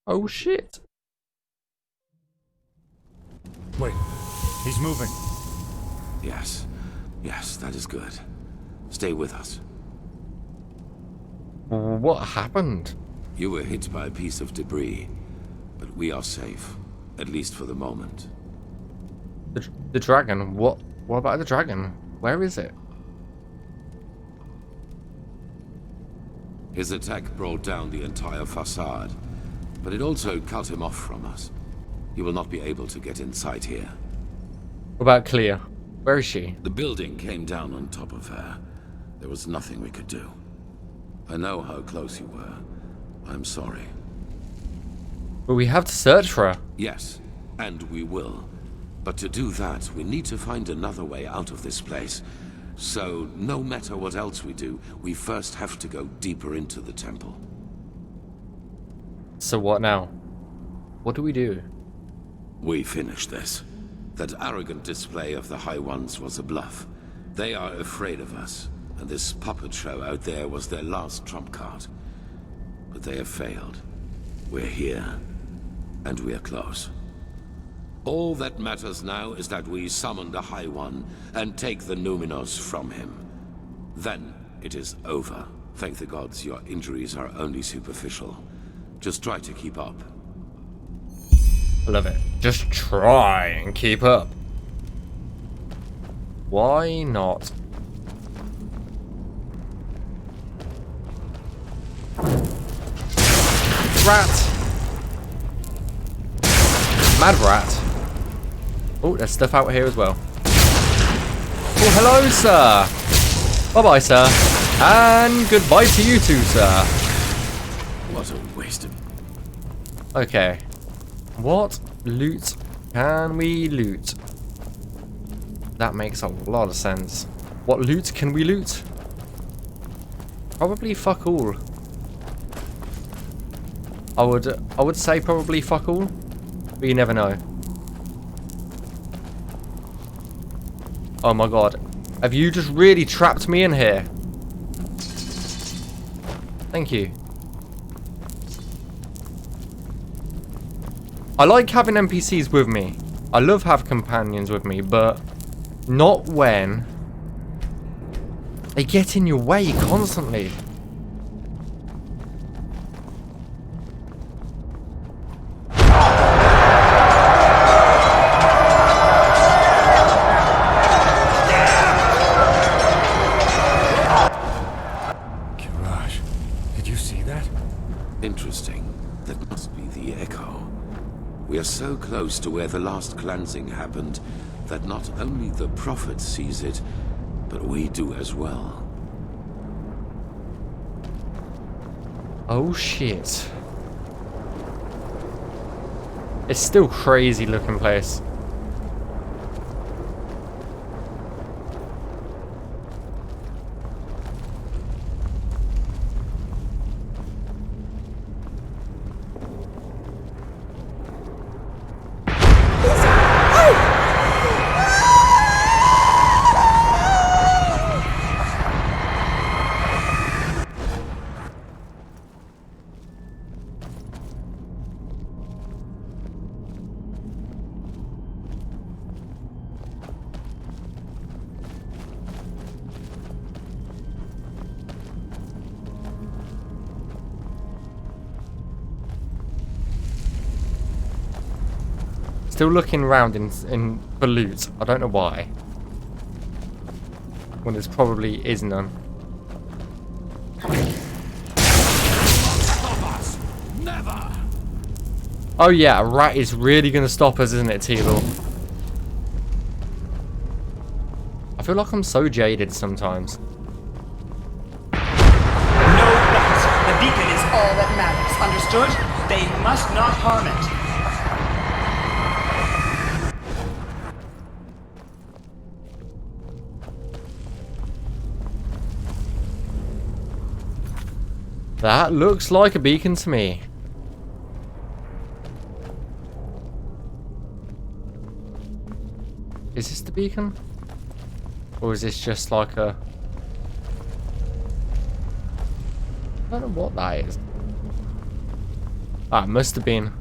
Oh shit. Wait, he's moving. Yes. Yes, that is good. Stay with us. What happened? You were hit by a piece of debris, but we are safe, at least for the moment. The dragon? What about the dragon? Where is it? His attack brought down the entire facade, but it also cut him off from us. You will not be able to get inside here. What about Clea? Where is she? The building came down on top of her. There was nothing we could do. I know how close you were. I'm sorry. But we have to search for her. Yes, and we will. But to do that, we need to find another way out of this place. So, no matter what else we do, we first have to go deeper into the temple. So what now? What do we do? We finish this. That arrogant display of the High Ones was a bluff. They are afraid of us, and this puppet show out there was their last trump card. But they have failed. We're here, and we are close. All that matters now is that we summon the High One and take the Numinos from him. Then it is over. Thank the gods your injuries are only superficial. Just try to keep up. I love it. Just try and keep up. Why not? Rat! Mad rat. Oh, there's stuff out here as well. Oh, hello, sir. Bye-bye, sir. And goodbye to you too, sir. What a waste of... Okay. What loot can we loot? That makes a lot of sense. What loot can we loot? Probably fuck all. I would say probably fuck all, but you never know. Oh my god. Have you just really trapped me in here? Thank you. I like having NPCs with me. I love having companions with me, but not when they get in your way constantly. Kiraj, did you see that? Interesting. That must be the echo. We are so close to where the last cleansing happened that not only the Prophet sees it, but we do as well. Oh shit. It's still crazy looking place. Still looking around in for loot. I don't know why. When there's probably is none. Stop us! Never! Oh yeah, a rat is really going to stop us, isn't it, Teal? I feel like I'm so jaded sometimes. No weapons. The beacon is all that matters. Understood? They must not harm it. That looks like a beacon to me. Is this the beacon? Or is this just like a... I don't know what that is. Ah, it must have been.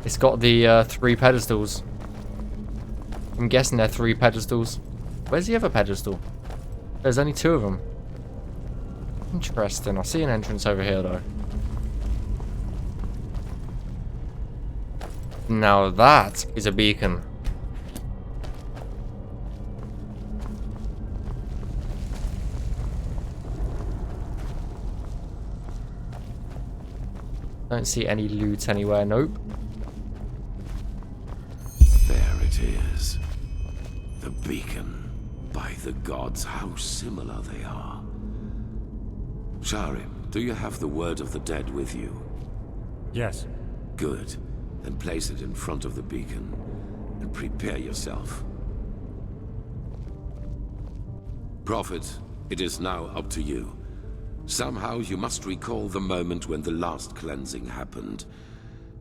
It's got the 3 pedestals. I'm guessing they're 3 pedestals. Where's the other pedestal? There's only 2 of them. Interesting. I see an entrance over here though. Now that is a beacon. Don't see any loot anywhere, nope. There it is. The beacon. By the gods, how similar they are. Sharim, do you have the word of the dead with you? Yes. Good. Then place it in front of the beacon and prepare yourself. Prophet, it is now up to you. Somehow you must recall the moment when the last cleansing happened.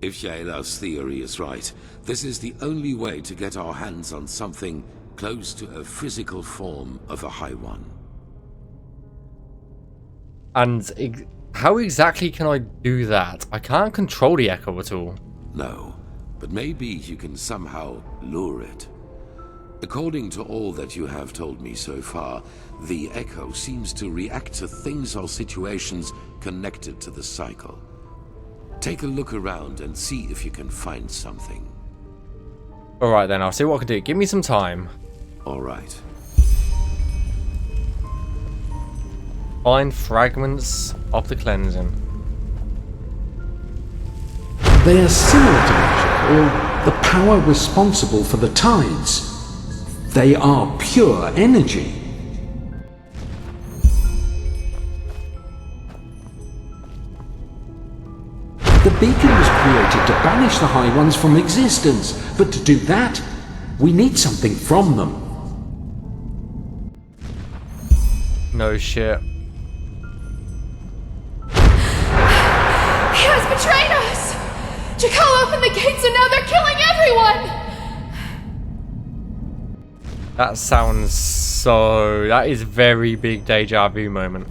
If Shayla's theory is right, this is the only way to get our hands on something close to a physical form of a High One. And how exactly can I do that? I can't control the echo at all. No, but maybe you can somehow lure it. According to all that you have told me so far, the echo seems to react to things or situations connected to the cycle. Take a look around and see if you can find something. Alright then, I'll see what I can do. Give me some time. All right. Find fragments of the cleansing. They are similar to magic, or the power responsible for the tides. They are pure energy. The beacon was created to banish the High Ones from existence, but to do that, we need something from them. No shit. He has betrayed us! Jakal opened the gates and now they're killing everyone! That sounds so... That is very big deja vu moment.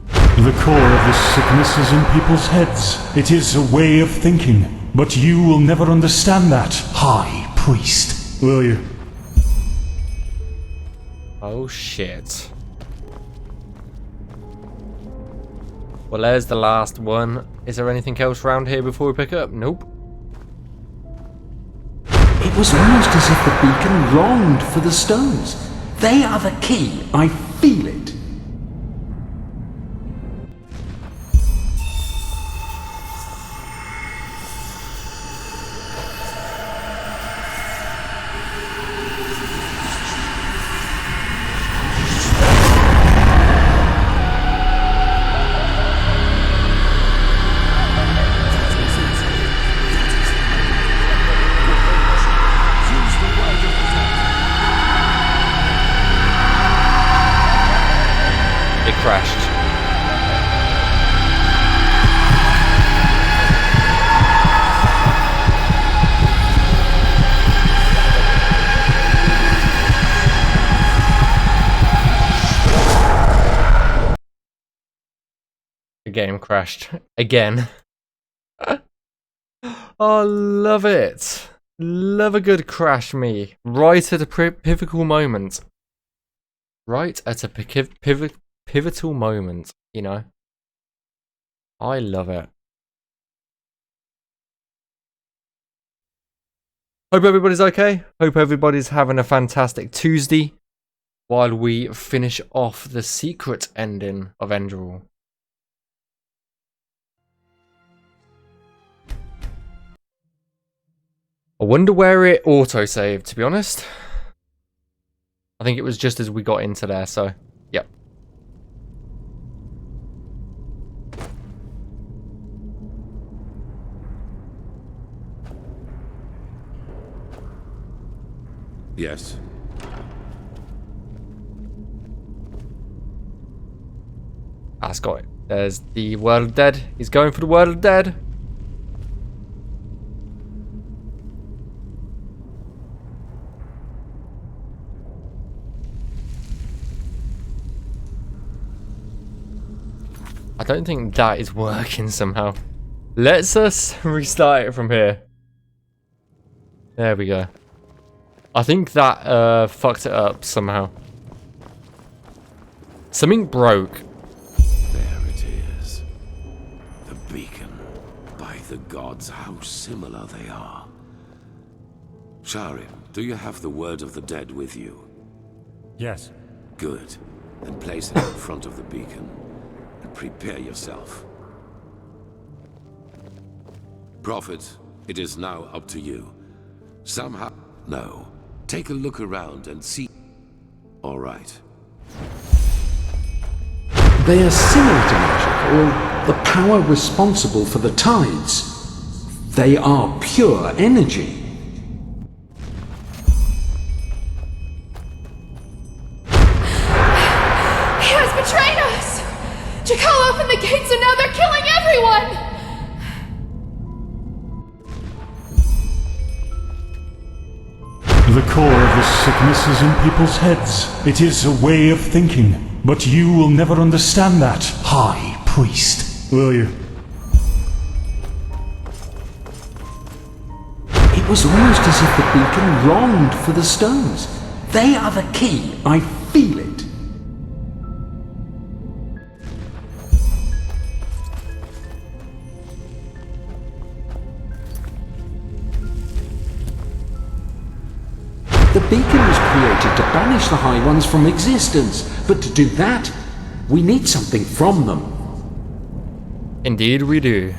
The core of this sickness is in people's heads. It is a way of thinking. But you will never understand that, High Priest. Will you? Oh shit. Well, there's the last one. Is there anything else around here before we pick up? Nope. It was almost as if the beacon longed for the stones. They are the key. I feel it. It crashed. The game crashed again. Oh, love it. Love a good crash, me. Right at a pivotal moment. Right at a pivotal moment, you know. I love it. Hope everybody's okay. Hope everybody's having a fantastic Tuesday while we finish off the secret ending of Enderal. I wonder where it auto-saved, to be honest. I think it was just as we got into there, so, yep. Yes. That's got it. There's the World of Dead. He's going for the World of Dead. I don't think that is working somehow. Let's us restart it from here. There we go. I think that fucked it up somehow. Something broke. There it is. The beacon. By the gods, how similar they are. Sharim, do you have the word of the dead with you? Yes. Good. Then place it in front of the beacon and prepare yourself. Prophet, it is now up to you. Somehow... No. Take a look around and see... All right. They are similar to magic, or the power responsible for the tides. They are pure energy. He has betrayed us! Jakal opened the gates and now they're killing everyone! The core of this sickness is in people's heads. It is a way of thinking, but you will never understand that, High Priest, will you? It was almost as if the beacon longed for the stones. They are the key. I feel it. The beacon was created to banish the High Ones from existence, but to do that, we need something from them. Indeed we do.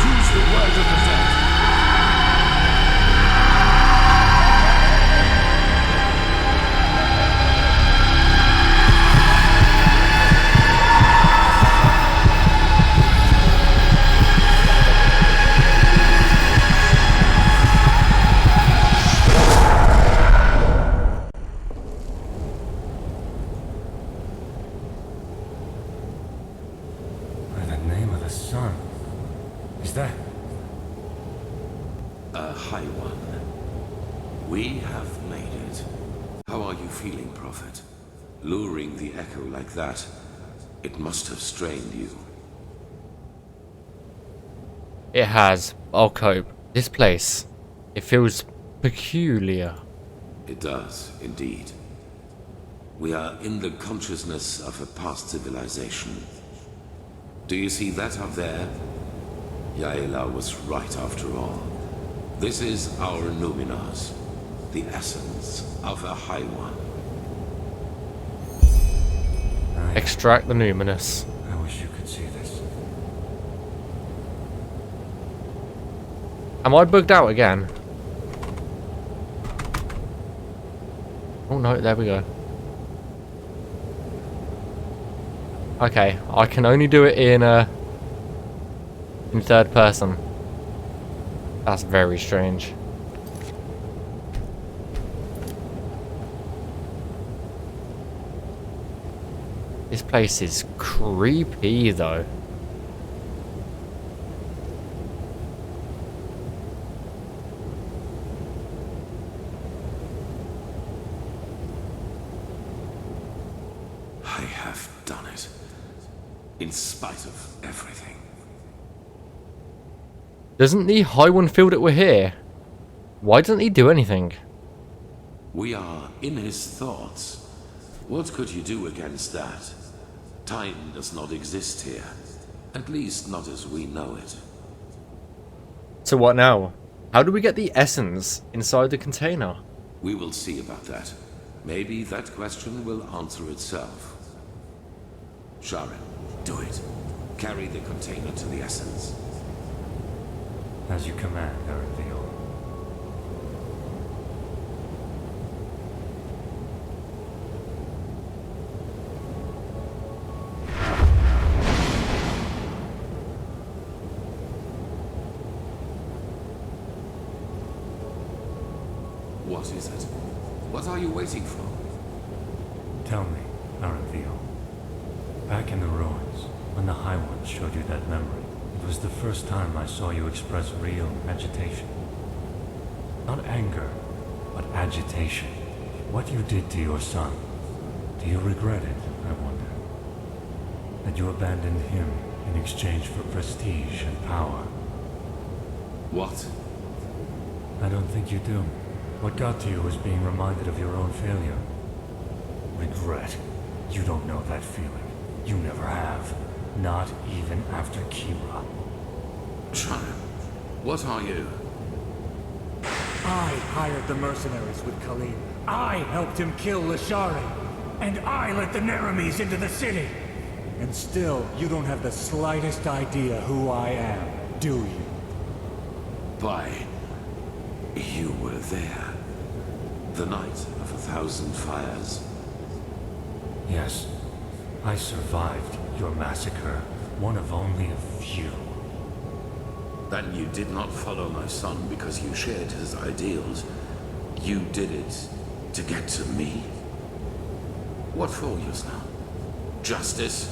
Use the word of the dead. By the name of the sun. Is that... A high one. We have made it. How are you feeling, Prophet? Luring the echo like that, it must have strained you. It has. I'll cope. This place, it feels peculiar. It does, indeed. We are in the consciousness of a past civilization. Do you see that up there? Yaela was right after all. This is our Numinars, the essence of a High One. Extract the numinous. I wish you could see this. Am I bugged out again? Oh no, there we go. Okay, I can only do it in third person. That's very strange. This place is creepy though. I have done it. In spite of everything. Doesn't the High One feel that we're here? Why doesn't he do anything? We are in his thoughts. What could you do against that? Time does not exist here. At least not as we know it. So what now? How do we get the essence inside the container? We will see about that. Maybe that question will answer itself. Sharon, do it. Carry the container to the essence. As you command, Enderal. What is it? What are you waiting for? Tell me, Aranthio. Back in the ruins, when the High Ones showed you that memory, it was the first time I saw you express real agitation. Not anger, but agitation. What you did to your son. Do you regret it, I wonder? That you abandoned him in exchange for prestige and power? What? I don't think you do. What got to you was being reminded of your own failure. Regret. You don't know that feeling. You never have. Not even after Kira. Shadow, what are you? I hired the mercenaries with Khalid. I helped him kill Lashari. And I let the Neramis into the city. And still, you don't have the slightest idea who I am, do you? Why, you were there. The night of 1,000 fires. Yes. I survived your massacre. One of only a few. Then you did not follow my son because you shared his ideals. You did it to get to me. What for, Yusna? Justice?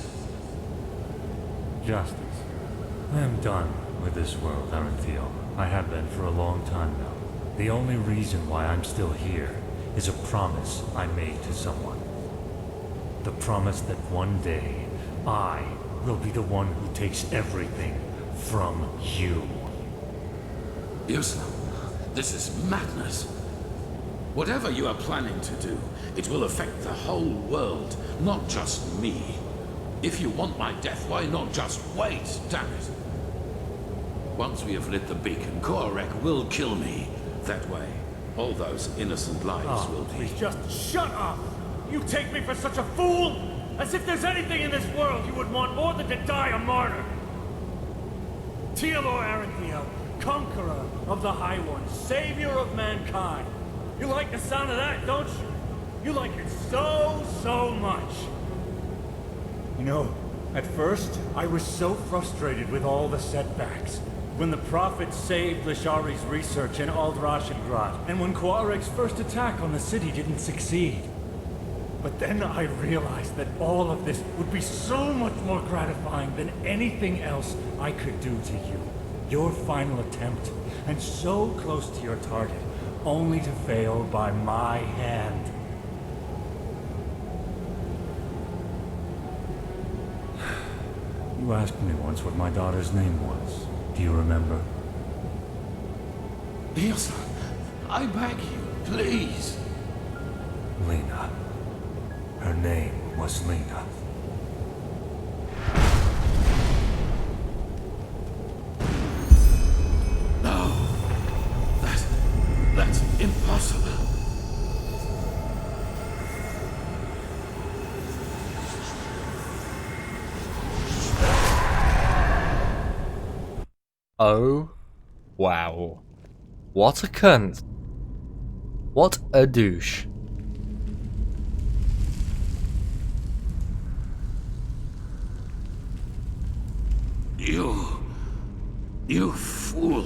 Justice. I am done with this world, Aranthio. I have been for a long time now. The only reason why I'm still here is a promise I made to someone. The promise that one day, I will be the one who takes everything from you. Yusna, this is madness. Whatever you are planning to do, it will affect the whole world, not just me. If you want my death, why not just wait, damn it? Once we have lit the beacon, Korek will kill me. That way, all those innocent lives will be... Please just shut up! You take me for such a fool? As if there's anything in this world you would want more than to die a martyr! Teodor Aranthio, conqueror of the High Ones, savior of mankind. You like the sound of that, don't you? You like it so much. You know, at first, I was so frustrated with all the setbacks. When the Prophet saved Lashari's research in Aldrashengrad, and when Quarek's first attack on the city didn't succeed. But then I realized that all of this would be so much more gratifying than anything else I could do to you. Your final attempt, and so close to your target, only to fail by my hand. You asked me once what my daughter's name was. Do you remember? Yusna, I beg you, please. Lena. Her name was Lena. No. That's impossible. Oh, wow. What a cunt. What a douche. You fool.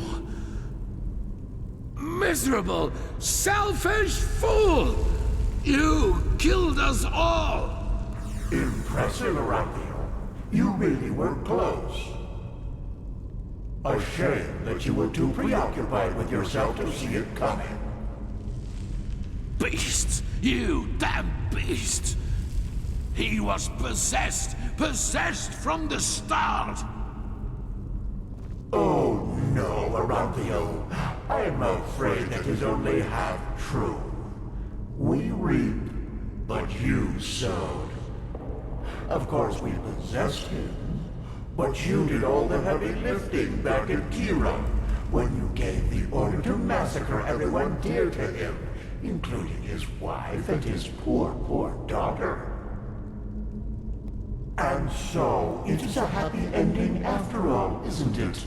Miserable, selfish fool! You killed us all! Impressive, Aranthio. You really were close. A shame that you were too preoccupied with yourself to see it coming. Beasts! You damn beast! He was possessed from the start! Oh no, Aranthio. I'm afraid it is only half true. We reap, but you sowed. Of course we possessed him, but you did all the heavy lifting back at Kira, when you gave the order to massacre everyone dear to him, including his wife and his poor daughter. And so, it is a happy ending after all, isn't it?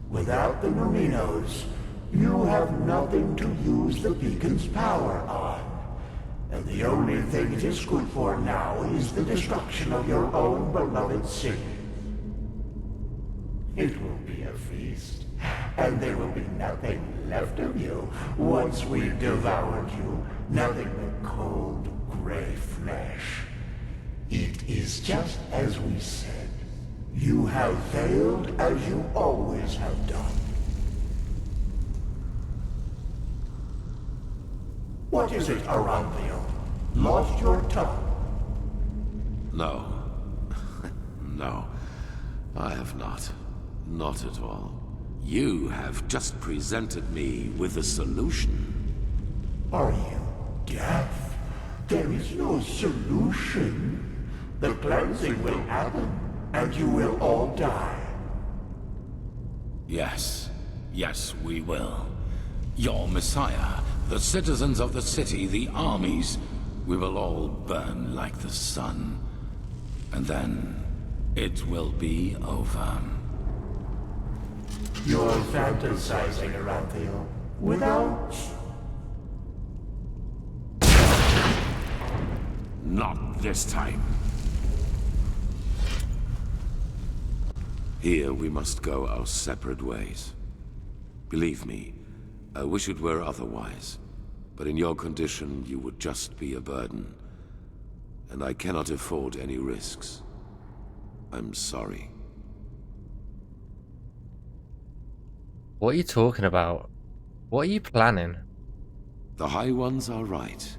Without the Numinos, you have nothing to use the beacon's power on. And the only thing it is good for now is the destruction of your own beloved city. It will be a feast. And there will be nothing left of you once we've devoured you. Nothing but cold, gray flesh. It is just as we said. You have failed as you always have done. What is it, Aranthio? Lost your tongue? No. No. I have not. Not at all. You have just presented me with a solution. Are you deaf? There is no solution. The cleansing will happen, and you will all die. Yes. Yes, we will. Your Messiah, the citizens of the city, the armies, we will all burn like the sun. And then it will be over. You're fantasizing, Aranthio. Without... Not this time. Here we must go our separate ways. Believe me, I wish it were otherwise. But in your condition, you would just be a burden. And I cannot afford any risks. I'm sorry. What are you talking about? What are you planning? The High Ones are right.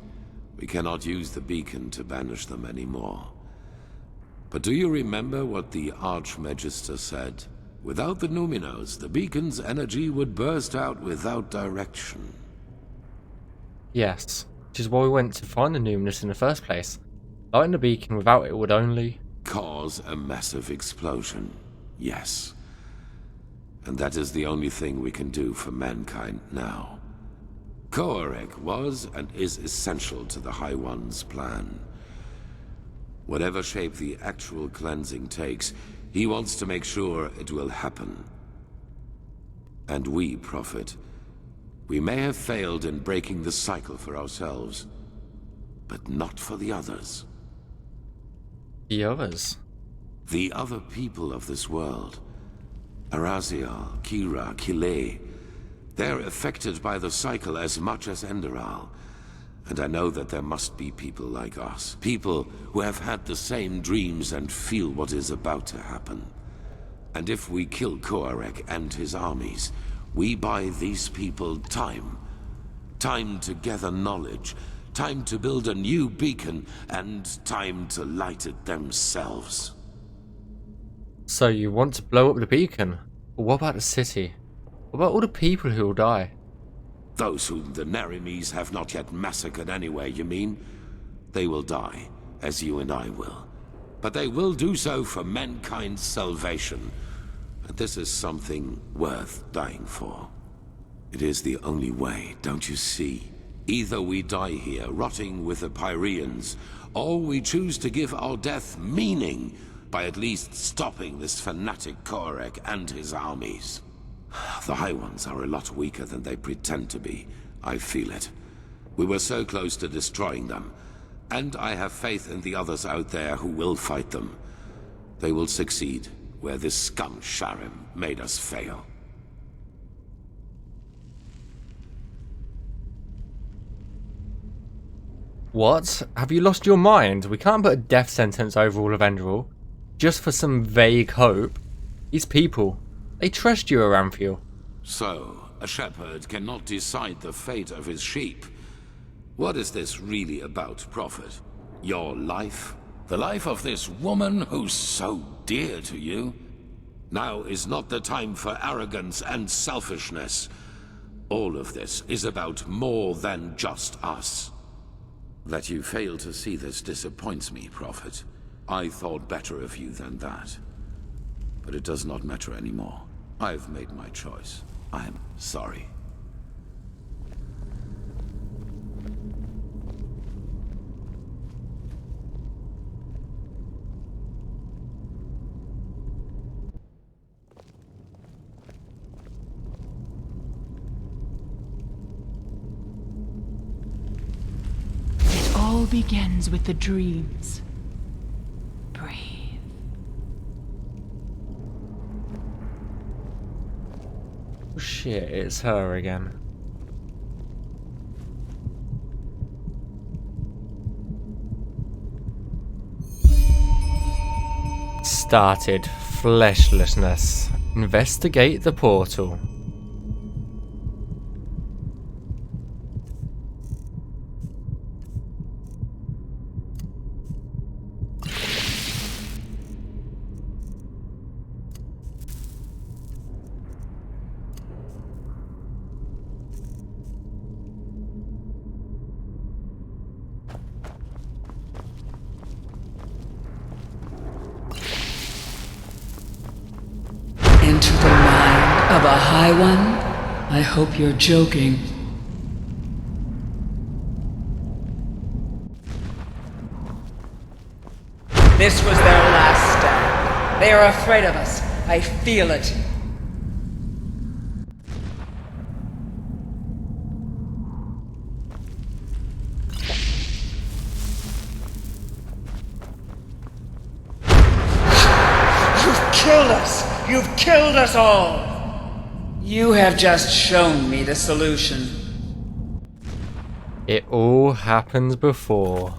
We cannot use the beacon to banish them anymore. But do you remember what the Archmagister said? Without the Numinos, the beacon's energy would burst out without direction. Yes, which is why we went to find the Numinous in the first place. Lighting the beacon without it would only... Cause a massive explosion, yes. And that is the only thing we can do for mankind now. Koarek was and is essential to the High One's plan. Whatever shape the actual cleansing takes, he wants to make sure it will happen. And we, Prophet, we may have failed in breaking the cycle for ourselves, but not for the others. The others? The other people of this world. Arazial, Kira, Kile. They're affected by the cycle as much as Enderal. And I know that there must be people like us. People who have had the same dreams and feel what is about to happen. And if we kill Koarek and his armies, we buy these people time. Time to gather knowledge. Time to build a new beacon. And time to light it themselves. So you want to blow up the beacon? But what about the city? What about all the people who will die? Those whom the Narimes have not yet massacred anyway, you mean? They will die, as you and I will. But they will do so for mankind's salvation. And this is something worth dying for. It is the only way, don't you see? Either we die here, rotting with the Pyreans, or we choose to give our death meaning by at least stopping this fanatic Koarek and his armies. The High Ones are a lot weaker than they pretend to be. I feel it. We were so close to destroying them. And I have faith in the others out there who will fight them. They will succeed where this scum Sharim made us fail. What? Have you lost your mind? We can't put a death sentence over all of Enderal just for some vague hope. These people, they trust you, Aranthio. So, a shepherd cannot decide the fate of his sheep. What is this really about, Prophet? Your life? The life of this woman who's so dear to you? Now is not the time for arrogance and selfishness. All of this is about more than just us. That you fail to see this disappoints me, Prophet. I thought better of you than that. But it does not matter anymore. I've made my choice. I'm sorry. It all begins with the dreams. Breathe. shit, it's her again. Started. Fleshlessness. Investigate the portal. Into the mind of a High One? I hope you're joking. This was their last stand. They are afraid of us. I feel it. You've killed us! You've killed us all! You have just shown me the solution. It all happens before.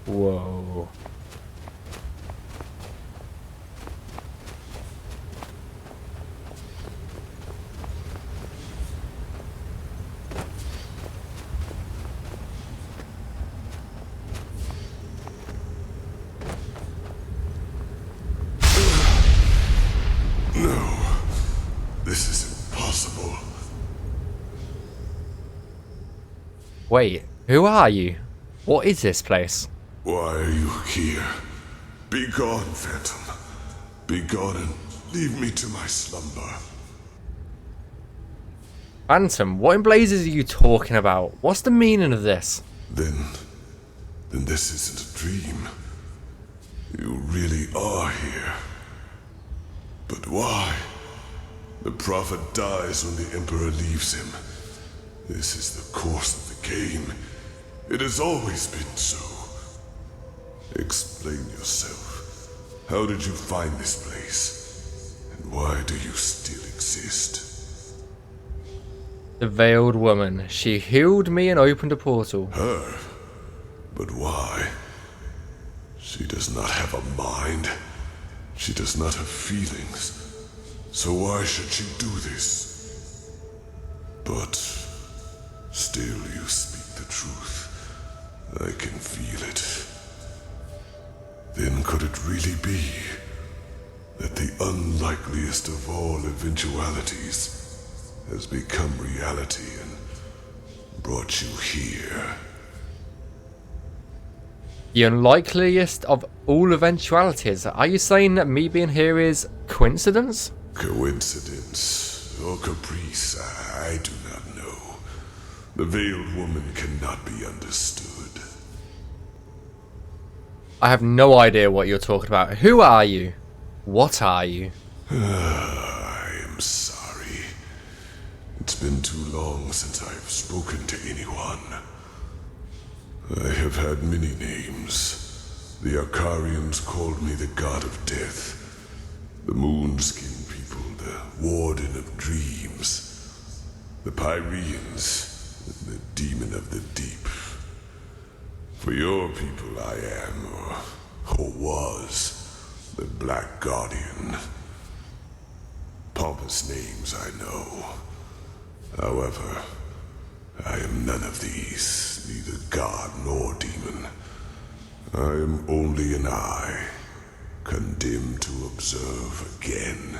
Whoa. No. This is impossible. Wait, who are you? What is this place? Why are you here? Be gone, Phantom. Be gone and leave me to my slumber. Phantom, what in blazes are you talking about? What's the meaning of this? Then this isn't a dream. You really are here. But why? The Prophet dies when the Emperor leaves him. This is the course of the game. It has always been so. Explain yourself. How did you find this place? And why do you still exist? The veiled woman. She healed me and opened a portal. Her? But why? She does not have a mind. She does not have feelings. So why should she do this? But still you speak the truth. I can feel it. Then could it really be that the unlikeliest of all eventualities has become reality and brought you here? The unlikeliest of all eventualities. Are you saying that me being here is coincidence? Coincidence or caprice, I do not know. The veiled woman cannot be understood. I have no idea what you're talking about. Who are you? What are you? I am sorry. It's been too long since I've spoken to anyone. I have had many names. The Akarians called me the God of Death. The Moonskin people, the Warden of Dreams. The Pyreans, the Demon of the Deep. For your people I am, or was, the Black Guardian. Pompous names, I know. However, I am none of these, neither god nor demon. I am only an eye, condemned to observe again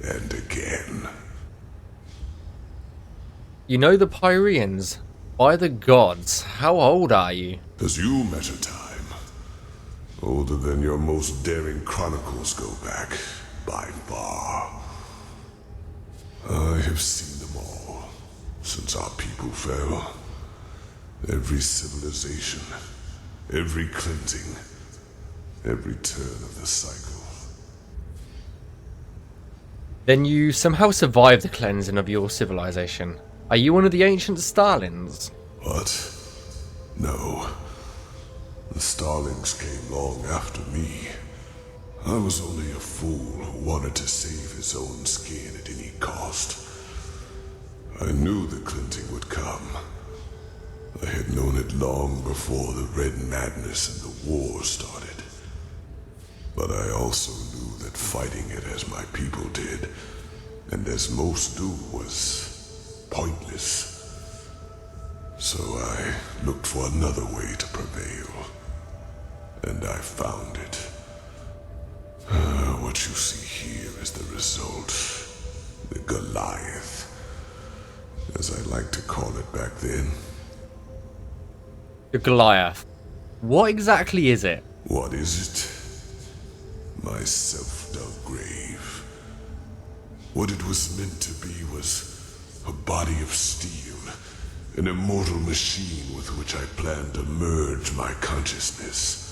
and again. You know the Pyreans? By the gods, how old are you? As you measure time, older than your most daring chronicles go back. by far. I have seen them all, since our people fell. Every civilization, every cleansing, every turn of the cycle. Then you somehow survived the cleansing of your civilization. Are you one of the ancient Starlings? What? No. The Starlings came long after me. I was only a fool who wanted to save his own skin at any cost. I knew the cleansing would come. I had known it long before the Red Madness and the war started. But I also knew that fighting it as my people did, and as most do, was pointless. So I looked for another way to prevail. And I found it. What you see here is the result. The Goliath. As I liked to call it back then. The Goliath. What exactly is it? What is it? My self-dug grave. What it was meant to be was a body of steel. An immortal machine with which I planned to merge my consciousness.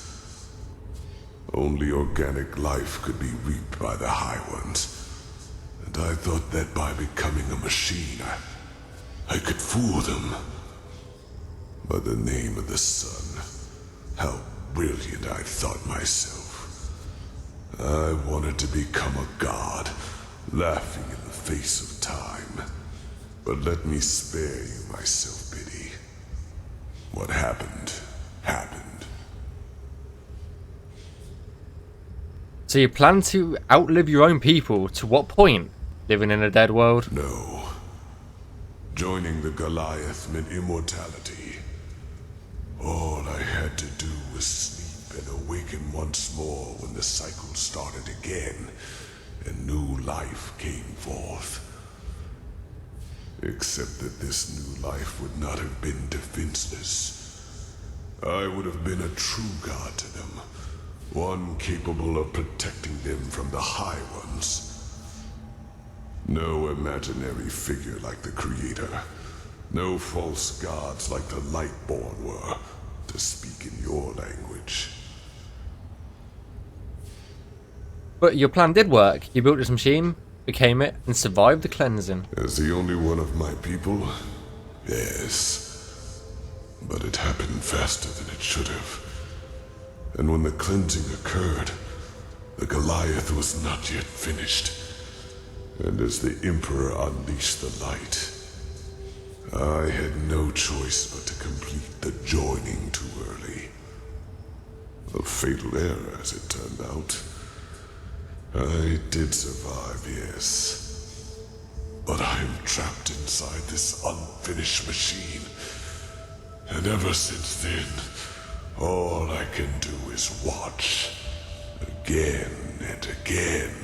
Only organic life could be reaped by the High Ones. And I thought that by becoming a machine, I could fool them. By the name of the sun, how brilliant I thought myself. I wanted to become a god, laughing in the face of time. But let me spare you my self-pity. What happened, happened. So you plan to outlive your own people? To what point? Living in a dead world? No. Joining the Goliath meant immortality. All I had to do was sleep and awaken once more when the cycle started again, and new life came forth. Except that this new life would not have been defenseless. I would have been a true god to them. One capable of protecting them from the High Ones. No imaginary figure like the Creator. No false gods like the Lightborn were, to speak in your language. But your plan did work. You built this machine, became it, and survived the cleansing. As the only one of my people, yes. But it happened faster than it should have. And when the cleansing occurred, the Goliath was not yet finished. And as the Emperor unleashed the light, I had no choice but to complete the joining too early. A fatal error, as it turned out. I did survive, yes. But I am trapped inside this unfinished machine. And ever since then, all I can do is watch. Again and again.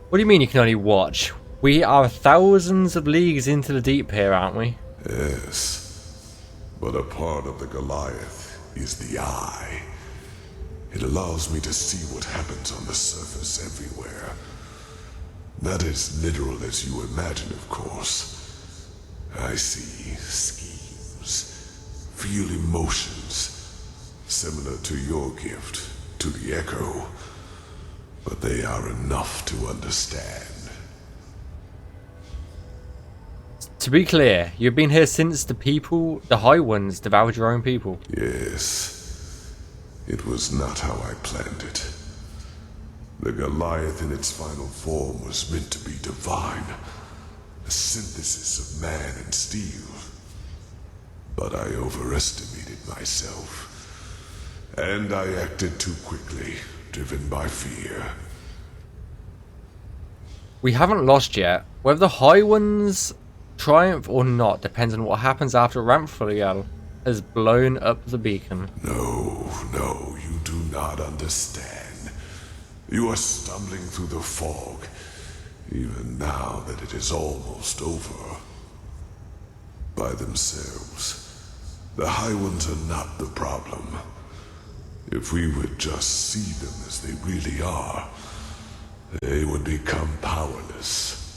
What do you mean you can only watch? We are thousands of leagues into the deep here, aren't we? Yes. But a part of the Goliath is the eye. It allows me to see what happens on the surface everywhere. Not as literal as you imagine, of course. I see schemes, feel emotions, similar to your gift, to the Echo. But they are enough to understand. To be clear, you've been here since the High Ones devoured your own people. Yes. It was not how I planned it. The Goliath in its final form was meant to be divine. A synthesis of man and steel. But I overestimated myself. And I acted too quickly, driven by fear. We haven't lost yet. Whether the High Ones triumph or not depends on what happens after Ramphaliel has blown up the beacon. No, you do not understand. You are stumbling through the fog, even now that it is almost over. By themselves, the High Ones are not the problem. If we would just see them as they really are, they would become powerless.